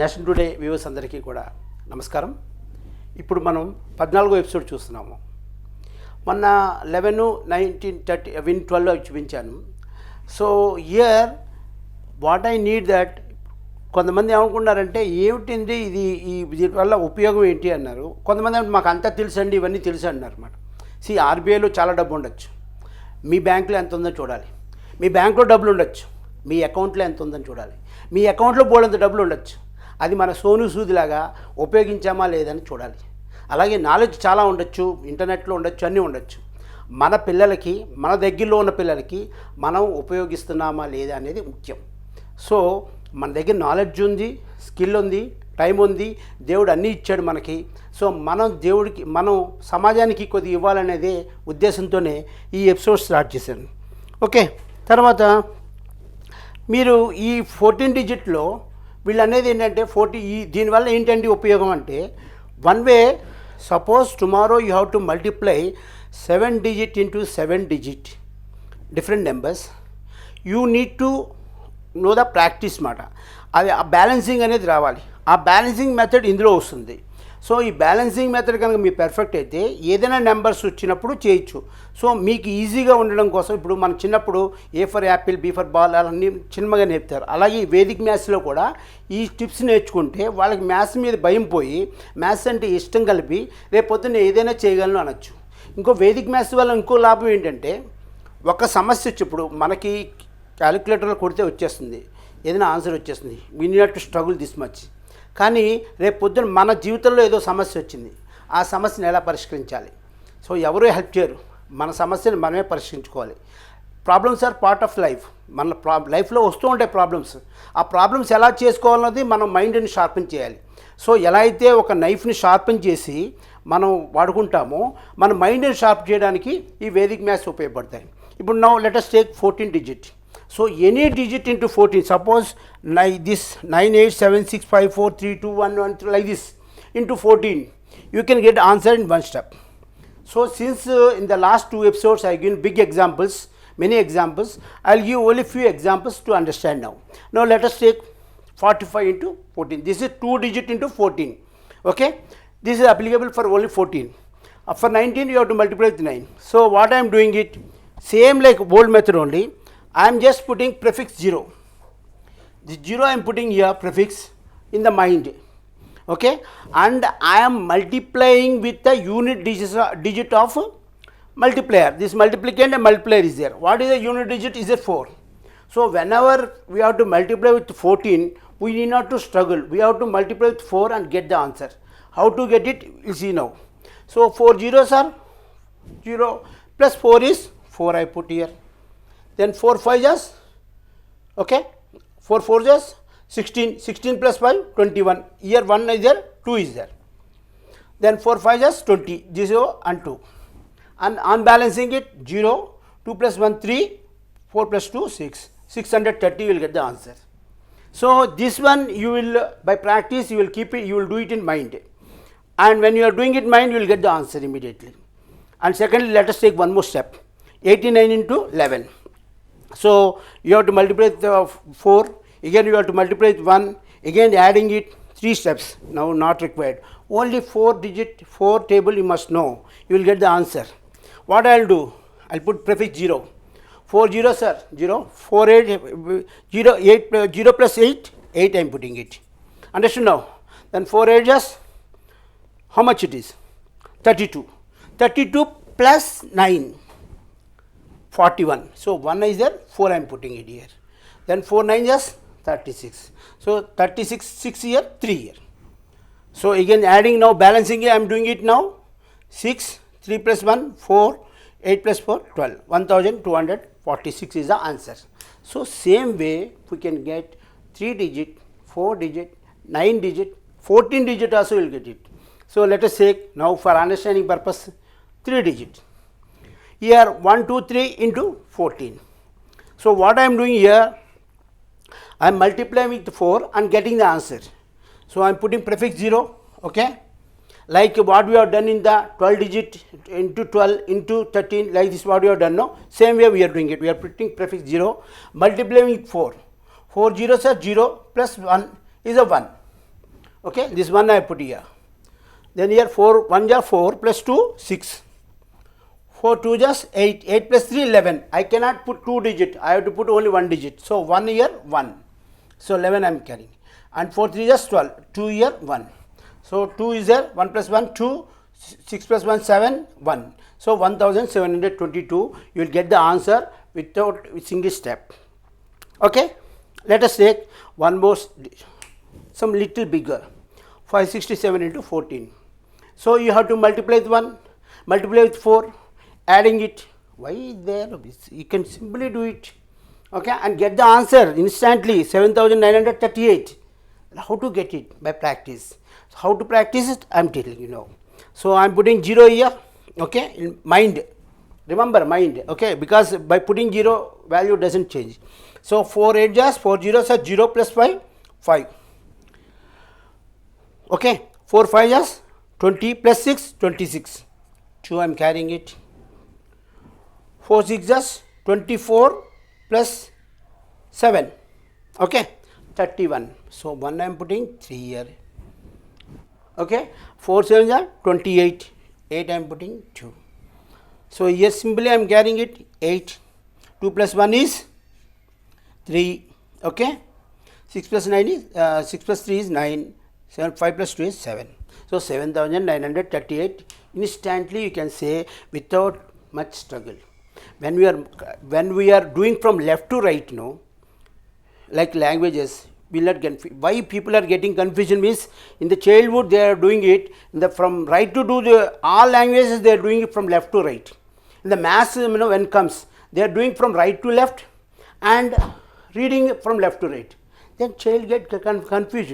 Nation today viewers అందరికీ కూడా నమస్కారం. ఇప్పుడు మనం 14వ ఎపిసోడ్ చూస్తున్నాము. మొన్న 11, 19, 30, 12 చూపించాను. So here what I need that, కొంతమంది ఏమనుకున్నారంటే ఏమిటింది ఇది, దీనివల్ల ఉపయోగం ఏంటి అన్నారు. కొంతమంది మాకు అంతా తెలుసండి, ఇవన్నీ తెలుసు అన్నారు అన్నమాట. ఆర్బీఐలో చాలా డబ్బు ఉండొచ్చు, మీ బ్యాంకులో ఎంత ఉందో చూడాలి. మీ బ్యాంకులో డబ్బులు ఉండొచ్చు, మీ అకౌంట్లో ఎంత ఉందని చూడాలి. మీ అకౌంట్లో బోల్డంత డబ్బులు ఉండొచ్చు, అది మన సోను సూదిలాగా ఉపయోగించామా లేదని చూడాలి. అలాగే నాలెడ్జ్ చాలా ఉండొచ్చు, ఇంటర్నెట్లో ఉండొచ్చు, అన్నీ ఉండొచ్చు. మన పిల్లలకి, మన దగ్గరలో ఉన్న పిల్లలకి మనం ఉపయోగిస్తున్నామా లేదా అనేది ముఖ్యం. సో మన దగ్గర నాలెడ్జ్ ఉంది, స్కిల్ ఉంది, టైం ఉంది, దేవుడు అన్నీ ఇచ్చాడు మనకి. సో మనం దేవుడికి, మనం సమాజానికి కొద్దిగా ఇవ్వాలనేదే ఉద్దేశంతోనే ఈ ఎపిసోడ్ స్టార్ట్ చేశాను. ఓకే, తర్వాత మీరు ఈ 14 డిజిట్లో వీళ్ళు అనేది ఏంటంటే దీనివల్ల ఏంటంటే ఉపయోగం అంటే, one way, suppose tomorrow you have to multiply 7 digit into 7 digit different numbers. You need to know the practice మాట. అది ఆ బ్యాలెన్సింగ్ అనేది రావాలి. ఆ బ్యాలెన్సింగ్ మెథడ్ ఇందులో వస్తుంది. సో ఈ బ్యాలెన్సింగ్ మెథడ్ కనుక మీరు పర్ఫెక్ట్ అయితే ఏదైనా నెంబర్స్ వచ్చినప్పుడు చేయొచ్చు. సో మీకు ఈజీగా ఉండడం కోసం ఇప్పుడు మన చిన్నప్పుడు A for apple, B for ball అన్నీ చిన్నగా నేర్పుతారు. అలాగే ఈ వేదిక్ మ్యాథ్స్లో కూడా ఈ టిప్స్ నేర్చుకుంటే వాళ్ళకి మ్యాథ్స్ మీద భయం పోయి మ్యాథ్స్ అంటే ఇష్టం కలిపి రేపు పొద్దున్న ఏదైనా చేయగలను అనొచ్చు. ఇంకో వేదిక్ మ్యాథ్స్ వల్ల ఇంకో లాభం ఏంటంటే, ఒక సమస్య వచ్చి ఇప్పుడు మనకి క్యాలిక్యులేటర్లో కొడితే వచ్చేస్తుంది, ఏదైనా ఆన్సర్ వచ్చేస్తుంది. We need to struggle this much. కానీ రేపు పొద్దున మన జీవితంలో ఏదో సమస్య వచ్చింది, ఆ సమస్యను ఎలా పరిష్కరించాలి? సో ఎవరూ హెల్ప్ చేయరు, మన సమస్యను మనమే పరిష్కరించుకోవాలి. Problems are part of life. మన లైఫ్లో వస్తూ ఉంటాయి ప్రాబ్లమ్స్. ఆ ప్రాబ్లమ్స్ ఎలా చేసుకోవాలన్నది మనం మైండ్ని షార్పెన్ చేయాలి. సో ఎలా అయితే ఒక నైఫ్ని షార్పెన్ చేసి మనం వాడుకుంటామో, మన మైండ్ని షార్ప్ చేయడానికి ఈ వేదిక్ మ్యాథ్స్ ఉపయోగపడతాయి. ఇప్పుడు now let us take 14 digit. So any digit into 14, suppose this 9876543211 like this into 14, you can get answer in one step. So since in the last 2 episodes I given big examples, many examples, I'll give only few examples to understand now. Now let us take 45 into 14. This is 2 digit into 14. Okay, this is applicable for only 14. For 19 you have to multiply with 9. So what I am doing it same like old method only. I am just putting prefix 0. The 0 I am putting here prefix in the mind. Okay, and I am multiplying with the unit digit of multiplier. This multiplicand and multiplier is there. What is the unit digit? Is it 4? So whenever we have to multiply with 14, we need not to struggle. We have to multiply with 4 and get the answer. How to get it? You see now. So 4 zeros are 0 plus 4 is 4 I put here. Then 4 5 is, okay, 4 4 is 16, 16 plus 5 21. Here 1 is there, 2 is there. Then 4 5 is 20, 0 and 2. And on balancing it, 0, 2 plus 1 3, 4 plus 2 6, 630 you will get the answer. So this one you will, by practice you will keep it, you will do it in mind. And when you are doing it in mind, you will get the answer immediately. And secondly, let us take one more step. 89 into 11. So you have to multiply with 4, again you have to multiply with 1, again adding it, 3 steps now not required. Only 4 digit, 4 table you must know, you will get the answer. What I will do, I will put prefix 0. 4 0 sir, 0, 4 8, 0 8, 0 plus 8, 8 I am putting it. Understood now? Then 4 8 is, how much it is? 32. 32 plus 9, 41. So 1 is there, 4 I am putting it here. Then 4 9 is 36. So 36 6 here, 3 here. So again adding now, balancing I am doing it now. 6, 3 plus 1 4, 8 plus 4 12. 1246 is the answer. So same way we can get 3 digit, 4 digit, 9 digit, 14 digit also will get it. So let us take now for understanding purpose 3 digit. Here 1 2 3 into 14. So what I am doing here, I am multiplying with 4 and getting the answer. So I am putting prefix 0. Okay, like what we have done in the 12 digit into 12 into 13, like this what we have done now. Same way we are doing it. We are putting prefix 0, multiplying with 4. 4 zeros are 0 plus 1 is a 1. Okay, this one I put here. Then here 4 1 is 4 plus 2 6. 4 2 is 8. 8 plus 3 11. I cannot put 2 digit. I have to put only 1 digit. So 1 here 1. So 11 I am carrying. And 4 3 is 12. 2 here 1. So 2 is there. 1 plus 1 2. 6 plus 1 7 1. So 1722. You will get the answer without single step. Okay. Let us take one more, some little bigger. 567 into 14. So you have to multiply with 1, multiply with 4, adding it. Why there? You can simply do it. Okay, and get the answer instantly. 7938. How to get it? By practice. How to practice it? I am telling you now. So I am putting 0 here. Okay, in mind. Remember mind. Okay, because by putting 0, value doesn't change. So 4 8 is 4 zeros are 0 plus 5 5. Okay, 4 5 is 20 plus 6 26. 2 I am carrying it. 4 6 is 24 plus 7. Okay, 31. So 1 I am putting 3 here. Okay, 4 7 are 28. 8 I am putting 2. So here simply I am carrying it 8. 2 plus 1 is 3. Okay, 6 plus 9 is 6 plus 3 is 9. 7 5 plus 2 is 7. So 7938. Instantly you can say without much struggle. When we are doing from left to right, no, like languages, will not get. Why people are getting confusion means in the childhood they are doing it from right to do the all languages they are doing it from left to right. In the maths, when comes they are doing from right to left and reading from left to right. Then child get confused,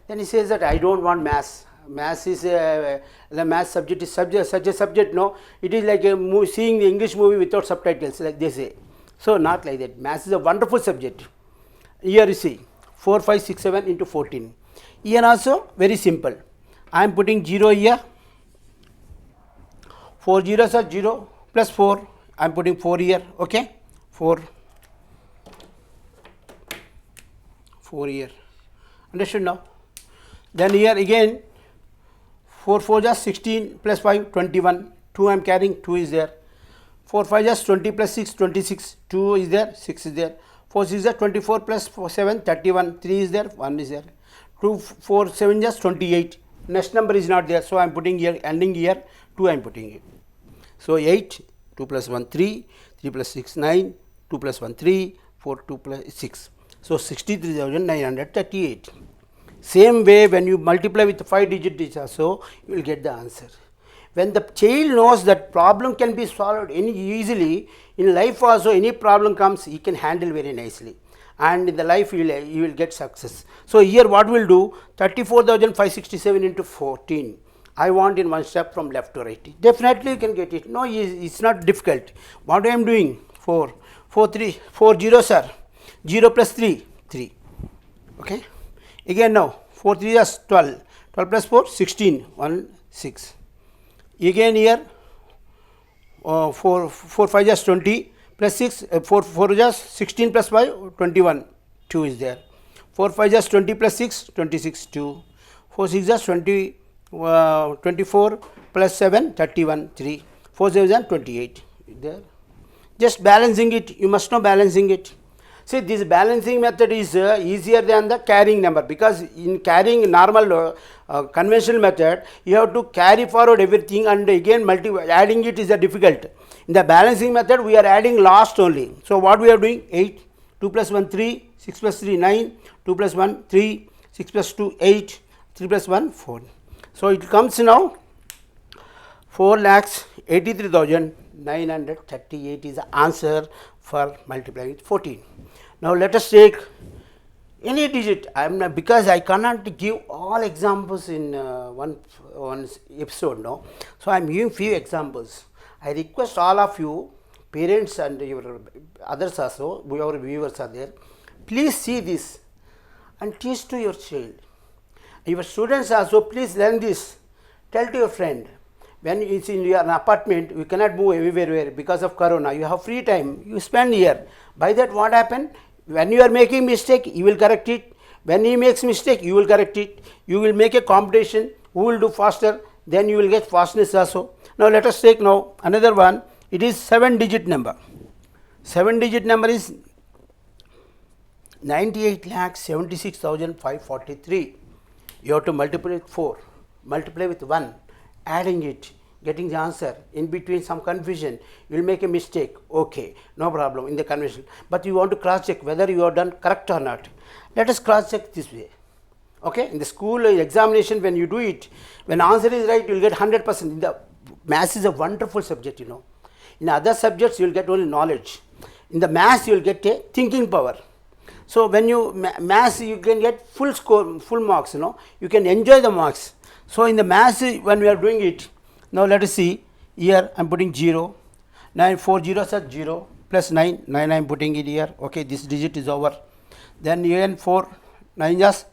Then he says that I don't want maths. Maths is the math subject is such a subject. No, it is like seeing the English movie without subtitles, like they say. So not like that. Maths is a wonderful subject. Here you see 4 5 6 7 into 14. Here also very simple. I am putting 0 here. 4 zeros are 0 plus 4. I am putting 4 here. Okay, 4 here. Understood now? Then here again 4 4 is 16 plus 5 21. 2 I am carrying, 2 is there. 4 5 is 20 plus 6 26. 2 is there, 6 is there. 4 6 is 24 plus 7 31. 3 is there, 1 is there. 2 4 7 is 28. Next number is not there, so I am putting here, ending here 2 I am putting it. So 8, 2 plus 1 3, 3 plus 6 9, 2 plus 1 3, 4 2 plus 6. So 63,938. Same way when you multiply with 5 digits also, you will get the answer. When the child knows that problem can be solved easily, in life also any problem comes, he can handle very nicely. And in the life you will get success. So here what we will do, 34,567 into 14. I want in one step from left to right. Definitely you can get it. No, it's not difficult. What I am doing? 4 zeros are 0 plus 3 3. Okay. Again now 4 3 is 12. 12 plus 4 16. 1 6. Again here 4 5 is 20 plus 6 4 is 16 plus 5 21. 2 is there. 4 5 is 20 plus 6 26 2. 4 6 is 24 plus 7 31 3. 4 7 is 28 there. Just balancing it, you must know balancing it. See, this balancing method is easier than the carrying number, because in carrying normal conventional method you have to carry forward everything and again adding it is difficult. In the balancing method we are adding last only. So what we are doing? 8, 2 plus 1 3, 6 plus 3 9, 2 plus 1 3, 6 plus 2 8, 3 plus 1 4. So it comes now 4,83,938 is the answer for multiplying with 14. Now let us take any digit. Because I cannot give all examples in one episode, no. So I am giving few examples. I request all of you, parents and your others also, your viewers are there, please see this and teach to your child. Your students also, please learn this. Tell to your friend. When it's in your apartment, you cannot move everywhere because of corona. You have free time, you spend here. By that what happen? When you are making mistake, you will correct it. When he makes mistake, you will correct it. You will make a competition. Who will do faster? Then you will get fastness also. Now let us take now another one. It is 7-digit number. 7-digit number is 98,76,543. You have to multiply with 4, multiply with 1, adding it, getting the answer. In between some confusion, you will make a mistake. Okay, no problem in the convention. But you want to cross check whether you have done correct or not. Let us cross check this way. Okay, in the school examination, when you do it, when answer is right, you will get 100%. In the maths is a wonderful subject, you know. In other subjects, you will get only knowledge. In the maths, you will get a thinking power. So when you maths, you can get full score, full marks, you know. You can enjoy the marks. So in the maths, when we are doing it, now let us see. Here I am putting 0. 9 4 zeros are 0 plus 9. 9 I am putting it here. Okay, this digit is over. Then again 4 9 just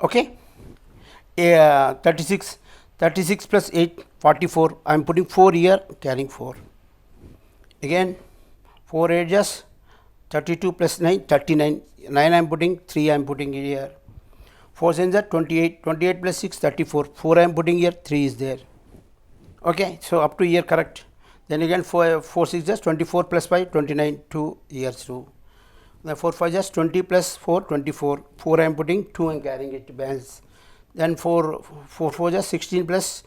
okay. 36 plus 8 44. I am putting 4 here, carrying 4. Again 4 8 just 32 plus 9 39. 9 I am putting, 3 I am putting here. 4 7 are 28. 28 plus 6 34. 4 I am putting here, 3 is there. Okay, so up to here correct. Then again 4 6 just 24 plus 5 29, 2 here 2. Then 4 5 just 20 plus 4 24. 4 I am putting, 2 I am carrying it to balance. Then 4 4 just 16 plus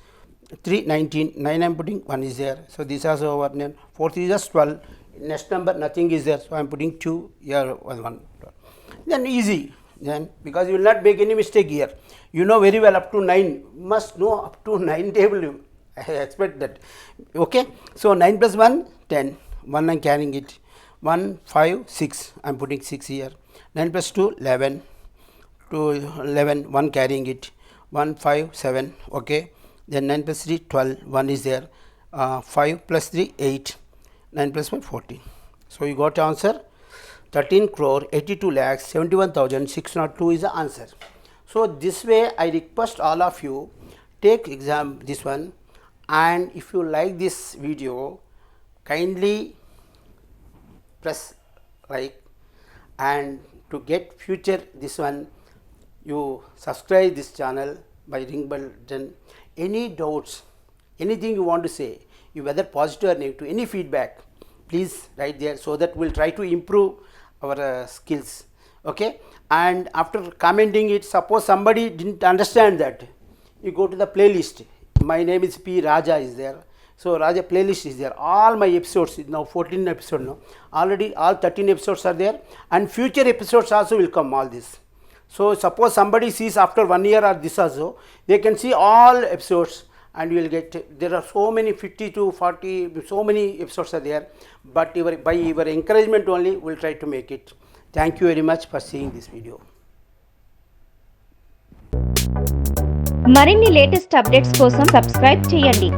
3 19. 9 I am putting, 1 is there. So this is our name. 4 3 just 12. Next number nothing is there, so I am putting 2 here 1. Then easy. Then because you will not make any mistake here. You know very well up to 9. Must know up to 9 table. I expect that. Okay. So 9 plus 1 10. 1 I am carrying it. 1 5 6. I am putting 6 here. 9 plus 2 11. 2 11. 1 carrying it. 1 5 7. Okay. Then 9 plus 3 12. 1 is there. 5 plus 3 8. 9 plus 1 14. So you got answer. 13 crore 82 lakhs 71,602 is the answer. So this way I request all of you take exam this one, and if you like this video, kindly press like, and to get future this one, you subscribe this channel by ring button. Any doubts, anything you want to say, you whether positive or negative, any feedback, please write there, so that we will try to improve our skills. Okay, and after commenting it, suppose somebody didn't understand that, you go to the playlist. My name is P. Raja is there. So Raja playlist is there. All my episodes, now 14 episodes now. Already all 13 episodes are there, and future episodes also will come, all this. So suppose somebody sees after 1 year or this also, they can see all episodes, and you will get, there are so many 50 to 40, so many episodes are there, but by your encouragement only we will try to make it. Thank you very much for seeing this video. మరిన్ని latest updates కోసం subscribe చేయండి.